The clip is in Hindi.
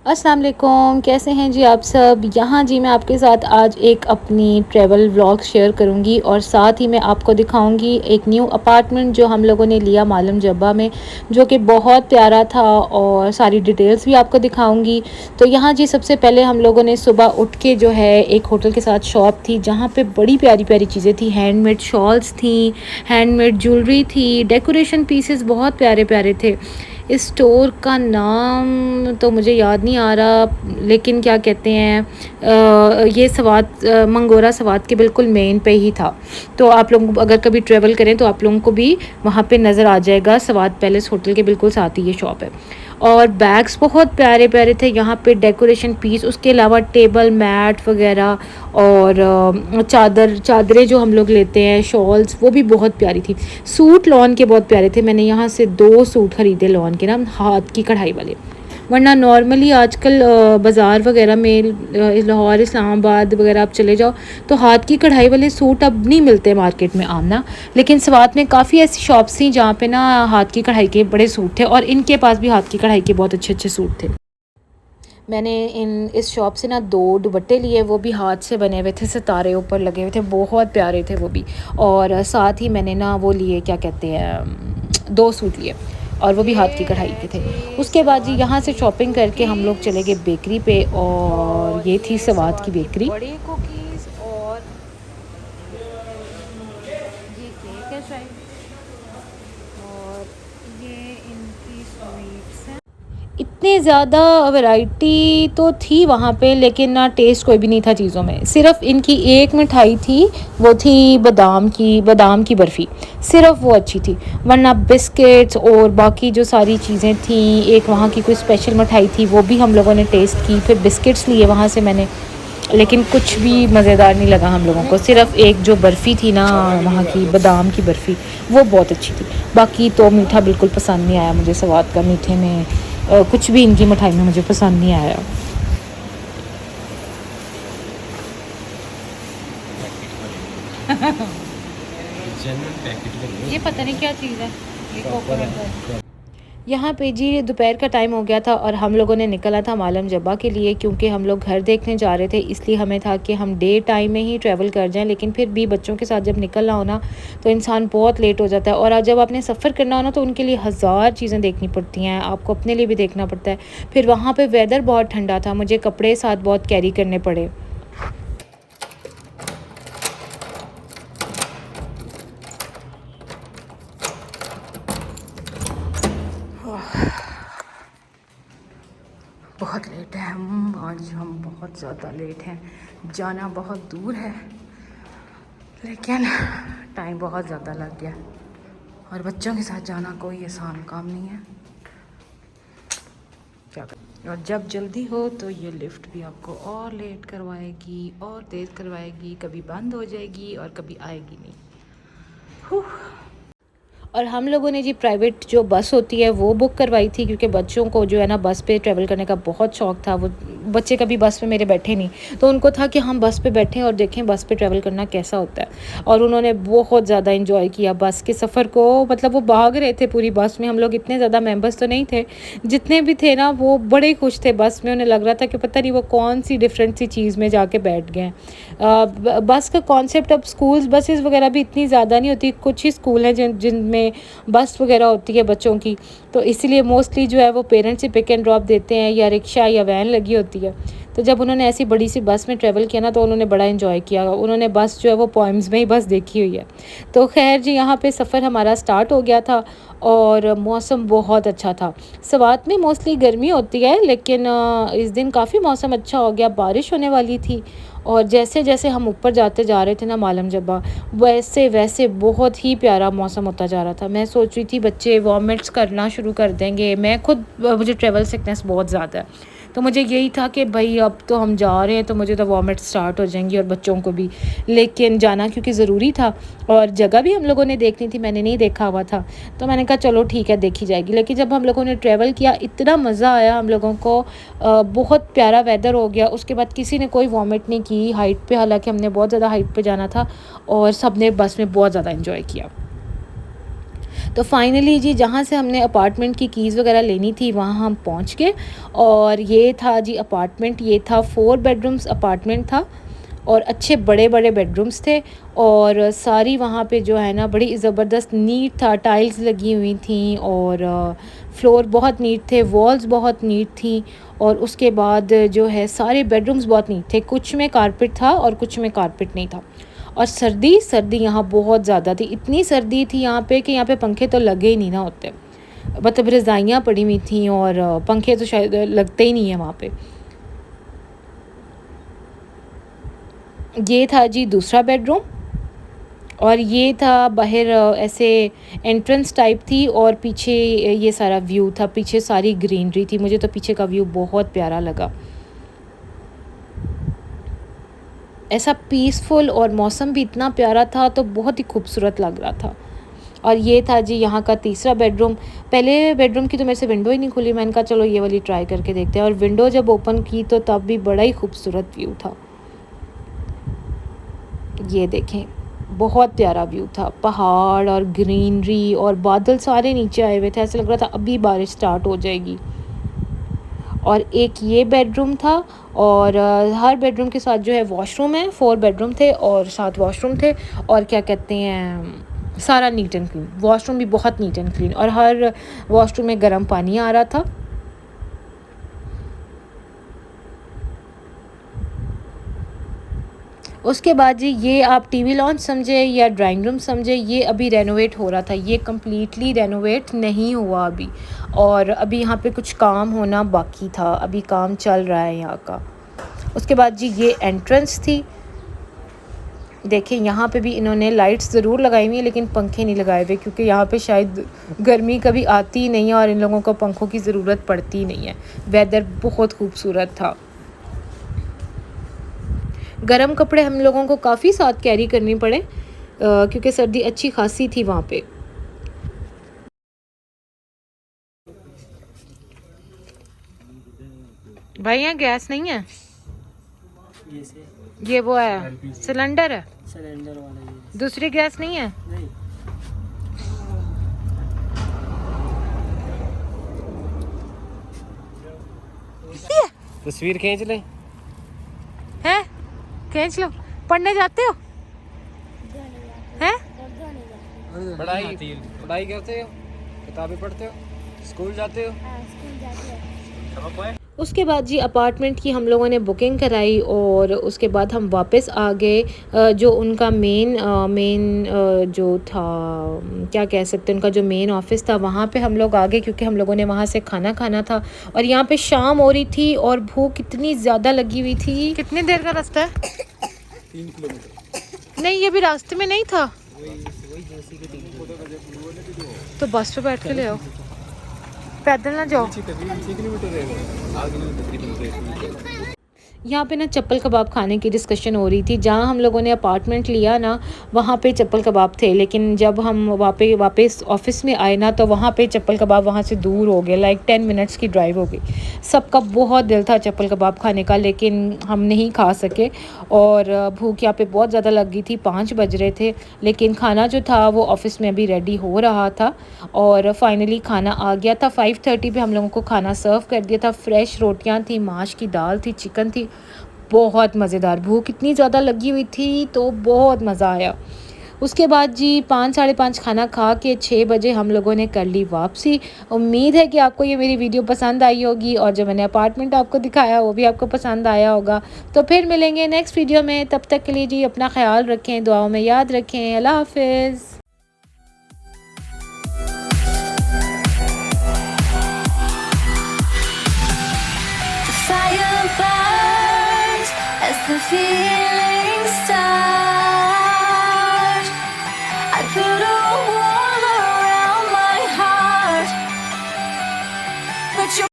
अस्सलाम वालेकुम, कैसे हैं जी आप सब। यहाँ जी मैं आपके साथ आज एक अपनी ट्रैवल व्लॉग शेयर करूँगी और साथ ही मैं आपको दिखाऊँगी एक न्यू अपार्टमेंट जो हम लोगों ने लिया मालम जब्बा में, जो कि बहुत प्यारा था और सारी डिटेल्स भी आपको दिखाऊँगी। तो यहाँ जी सबसे पहले हम लोगों ने सुबह उठ के जो है एक होटल के साथ शॉप थी जहाँ पे बड़ी प्यारी प्यारी चीज़ें थी, हैंडमेड शॉल्स थी, हैंडमेड ज्वेलरी थी, डेकोरेशन पीसेस बहुत प्यारे प्यारे थे। इस स्टोर का नाम तो मुझे याद नहीं आ रहा, लेकिन क्या कहते हैं ये सवात मंगोरा सवात के बिल्कुल मेन पे ही था। तो आप लोग अगर कभी ट्रैवल करें तो आप लोगों को भी वहाँ पे नज़र आ जाएगा, सवात पैलेस होटल के बिल्कुल साथ ही ये शॉप है। और बैग्स बहुत प्यारे प्यारे थे यहाँ पे, डेकोरेशन पीस, उसके अलावा टेबल मैट वगैरह और चादरें जो हम लोग लेते हैं, शॉल्स, वो भी बहुत प्यारी थी। सूट लॉन के बहुत प्यारे थे। मैंने यहाँ से 2 सूट ख़रीदे लॉन के ना, हाथ की कढ़ाई वाले। वरना नॉर्मली आजकल बाज़ार वगैरह में लाहौर, इस्लामाबाद वगैरह आप चले जाओ तो हाथ की कढ़ाई वाले सूट अब नहीं मिलते मार्केट में आम ना। लेकिन स्वात में काफ़ी ऐसी शॉप्स थी जहाँ पे ना हाथ की कढ़ाई के बड़े सूट थे और इनके पास भी हाथ की कढ़ाई के बहुत अच्छे अच्छे सूट थे। मैंने इस शॉप से ना 2 दुपट्टे लिए, वो भी हाथ से बने हुए थे, सितारे ऊपर लगे हुए थे, बहुत प्यारे थे वो भी। और साथ ही मैंने ना वो लिए, क्या कहते हैं, 2 सूट लिए और वो भी हाथ की कढ़ाई के थे। उसके बाद जी यहाँ से शॉपिंग करके हम लोग चले गए बेकरी पे और ये थी सवात की बेकरी। बड़े कुकीज़ और ये केक है शायद, और ये इनकी स्वीट्स हैं। इतनी ज़्यादा वैरायटी तो थी वहाँ पे, लेकिन ना टेस्ट कोई भी नहीं था चीज़ों में। सिर्फ इनकी एक मिठाई थी, वो थी बादाम की बर्फ़ी, सिर्फ वो अच्छी थी। वरना बिस्किट्स और बाकी जो सारी चीज़ें थी, एक वहाँ की कोई स्पेशल मिठाई थी वो भी हम लोगों ने टेस्ट की। फिर बिस्किट्स लिए वहाँ से मैंने, लेकिन कुछ भी मज़ेदार नहीं लगा हम लोगों को। सिर्फ एक जो बर्फ़ी थी ना वहाँ की, बादाम की बर्फ़ी, वो बहुत अच्छी थी। बाकी तो मीठा बिल्कुल पसंद नहीं आया मुझे। स्वाद का मीठे में कुछ भी इनकी मिठाई में मुझे पसंद नहीं आया। ये पता नहीं क्या चीज़ है, ये कोकोनट। यहाँ पे जी दोपहर का टाइम हो गया था और हम लोगों ने निकला था मालम जब्बा के लिए, क्योंकि हम लोग घर देखने जा रहे थे। इसलिए हमें था कि हम डे टाइम में ही ट्रैवल कर जाएं, लेकिन फिर भी बच्चों के साथ जब निकलना हो ना तो इंसान बहुत लेट हो जाता है। और आज जब आपने सफ़र करना हो ना तो उनके लिए हज़ार चीज़ें देखनी पड़ती हैं, आपको अपने लिए भी देखना पड़ता है। फिर वहाँ पर वेदर बहुत ठंडा था, मुझे कपड़े साथ बहुत कैरी करने पड़े। बहुत लेट है हम बहुत ज़्यादा लेट हैं। जाना बहुत दूर है, लेकिन टाइम बहुत ज़्यादा लग गया और बच्चों के साथ जाना कोई आसान काम नहीं है। क्या कर, और जब जल्दी हो तो ये लिफ्ट भी आपको और लेट करवाएगी और तेज़ करवाएगी, कभी बंद हो जाएगी और कभी आएगी नहीं। और हम लोगों ने जी प्राइवेट जो बस होती है वो बुक करवाई थी, क्योंकि बच्चों को जो है ना बस पे ट्रैवल करने का बहुत शौक़ था। वो बच्चे कभी बस में मेरे बैठे नहीं, तो उनको था कि हम बस पे बैठें और देखें बस पे ट्रैवल करना कैसा होता है। और उन्होंने बहुत ज़्यादा इंजॉय किया बस के सफ़र को। मतलब वो भाग रहे थे पूरी बस में। हम लोग इतने ज़्यादा मेम्बर्स तो नहीं थे, जितने भी थे ना वो बड़े खुश थे बस में। उन्हें लग रहा था कि पता नहीं वो कौन सी डिफरेंट सी चीज़ में जाके बैठ गए हैं। बस का कॉन्सेप्ट, अब स्कूल्स बसेस वगैरह भी इतनी ज़्यादा नहीं होती, कुछ ही स्कूल हैं जिनमें बस वगैरह होती है बच्चों की, तो इसलिए मोस्टली जो है वो पेरेंट्स ही पिक एंड ड्रॉप देते हैं या रिक्शा या वैन लगी होती है। तो जब उन्होंने ऐसी बड़ी सी बस में ट्रैवल किया ना तो उन्होंने बड़ा एंजॉय किया। उन्होंने बस जो है वो पोएम्स में ही बस देखी हुई है। तो खैर जी यहाँ पे सफ़र हमारा स्टार्ट हो गया था और मौसम बहुत अच्छा था। सवात में मोस्टली गर्मी होती है, लेकिन इस दिन काफ़ी मौसम अच्छा हो गया, बारिश होने वाली थी। और जैसे जैसे हम ऊपर जाते जा रहे थे ना मालम जब्बा, वैसे वैसे बहुत ही प्यारा मौसम होता जा रहा था। मैं सोच रही थी बच्चे वॉमिट्स करना शुरू कर देंगे। मैं खुद, मुझे ट्रैवल सिकनेस बहुत ज़्यादा है, तो मुझे यही था कि भाई अब तो हम जा रहे हैं तो मुझे तो वॉमिट स्टार्ट हो जाएंगी और बच्चों को भी। लेकिन जाना क्योंकि ज़रूरी था और जगह भी हम लोगों ने देखनी थी, मैंने नहीं देखा हुआ था, तो मैंने कहा चलो ठीक है देखी जाएगी। लेकिन जब हम लोगों ने ट्रैवल किया इतना मज़ा आया हम लोगों को। बहुत प्यारा वेदर हो गया। उसके बाद किसी ने कोई वॉमिट नहीं की हाइट पे, हालांकि हमने बहुत ज़्यादा हाइट पे जाना था, और सब ने बस में बहुत ज़्यादा इंजॉय किया। तो फाइनली जी जहाँ से हमने अपार्टमेंट की कीज़ वगैरह लेनी थी वहाँ हम पहुँच गए। और ये था जी अपार्टमेंट, ये था 4 बेडरूम्स अपार्टमेंट था और अच्छे बड़े बड़े बेडरूम्स थे। और सारी वहाँ पे जो है ना बड़ी ज़बरदस्त नीट था, टाइल्स लगी हुई थी और फ्लोर बहुत नीट थे, वॉल्स बहुत नीट थी। और उसके बाद जो है सारे बेडरूम्स बहुत नीट थे, कुछ में कारपेट था और कुछ में कारपेट नहीं था। और सर्दी यहाँ बहुत ज़्यादा थी, इतनी सर्दी थी यहाँ पे कि यहाँ पे पंखे तो लगे ही नहीं ना होते, मतलब रज़ाइयाँ पड़ी हुई थी और पंखे तो शायद लगते ही नहीं है वहाँ पे। ये था जी दूसरा बेडरूम और ये था बाहर ऐसे एंट्रेंस टाइप थी और पीछे ये सारा व्यू था, पीछे सारी ग्रीनरी थी। मुझे तो पीछे का व्यू बहुत प्यारा लगा, ऐसा पीसफुल और मौसम भी इतना प्यारा था तो बहुत ही खूबसूरत लग रहा था। और ये था जी यहाँ का तीसरा बेडरूम। पहले बेडरूम की तो मेरे से विंडो ही नहीं खुली, मैंने कहा चलो ये वाली ट्राई करके देखते हैं। और विंडो जब ओपन की तो तब भी बड़ा ही खूबसूरत व्यू था। ये देखें बहुत प्यारा व्यू था, पहाड़ और ग्रीनरी और बादल सारे नीचे आए हुए थे, ऐसा लग रहा था अभी बारिश स्टार्ट हो जाएगी। और एक ये बेडरूम था और हर बेडरूम के साथ जो है वॉशरूम है, 4 बेडरूम थे और 7 वॉशरूम थे। और क्या कहते हैं सारा नीट एंड क्लीन, वॉशरूम भी बहुत नीट एंड क्लीन और हर वॉशरूम में गर्म पानी आ रहा था। उसके बाद जी ये आप टीवी लॉन्च समझे या ड्राइंग रूम समझे, ये अभी रेनोवेट हो रहा था, ये कम्प्लीटली रेनोवेट नहीं हुआ अभी। और अभी यहाँ पे कुछ काम होना बाकी था, अभी काम चल रहा है यहाँ का। उसके बाद जी ये एंट्रेंस थी, देखिए यहाँ पे भी इन्होंने लाइट्स ज़रूर लगाई हुई है लेकिन पंखे नहीं लगाए हुए, क्योंकि यहाँ पे शायद गर्मी कभी आती ही नहीं है और इन लोगों को पंखों की ज़रूरत पड़ती ही नहीं है। वेदर बहुत खूबसूरत था। गरम कपड़े हम लोगों को काफ़ी साथ कैरी करने पड़े क्योंकि सर्दी अच्छी खासी थी वहाँ पे। भाई यहाँ गैस नहीं है, ये वो है सिलेंडर है, सिलेंडर वाला ये दूसरी गैस नहीं है। नहीं। तस्वीर खींच ले हैं खींच लो। पढ़ने जाते हो हैं? पढ़ाई पढ़ाई करते हो, किताबें पढ़ते हो, स्कूल जाते हो? उसके बाद जी अपार्टमेंट की हम लोगों ने बुकिंग कराई और उसके बाद हम वापस आ गए। जो उनका मेन जो था, क्या कह सकते हैं, उनका जो मेन ऑफिस था वहाँ पे हम लोग आ गए क्योंकि हम लोगों ने वहाँ से खाना खाना था। और यहाँ पे शाम हो रही थी और भूख इतनी ज़्यादा लगी हुई थी। कितनी देर का रास्ता है? 3 किलोमीटर। नहीं, ये भी रास्ते में नहीं था, तो बस पे बैठ के ले आओ, पैदल ना जाओ। यहाँ पे ना चप्पल कबाब खाने की डिस्कशन हो रही थी। जहाँ हम लोगों ने अपार्टमेंट लिया ना वहाँ पे चप्पल कबाब थे, लेकिन जब हम वापस ऑफिस में आए ना तो वहाँ पे चप्पल कबाब वहाँ से दूर हो गए, लाइक 10 मिनट्स की ड्राइव हो गई। सबका बहुत दिल था चप्पल कबाब खाने का लेकिन हम नहीं खा सके और भूख यहाँ पे बहुत ज़्यादा लग गई थी। 5 बज रहे थे लेकिन खाना जो था वो ऑफिस में अभी रेडी हो रहा था और फाइनली खाना आ गया था। 5:30 पे हम लोगों को खाना सर्व कर दिया था। फ्रेश रोटियाँ थी, माश की दाल थी, चिकन थी, बहुत मज़ेदार। भूख इतनी ज़्यादा लगी हुई थी तो बहुत मज़ा आया। उसके बाद जी 5 साढ़े 5 खाना खा के 6 बजे हम लोगों ने कर ली वापसी। उम्मीद है कि आपको ये मेरी वीडियो पसंद आई होगी और जो मैंने अपार्टमेंट आपको दिखाया वो भी आपको पसंद आया होगा। तो फिर मिलेंगे नेक्स्ट वीडियो में, तब तक के लिए जी अपना ख्याल रखें, दुआओं में याद रखें। अल्लाह हाफिज़। Fire burns as the fear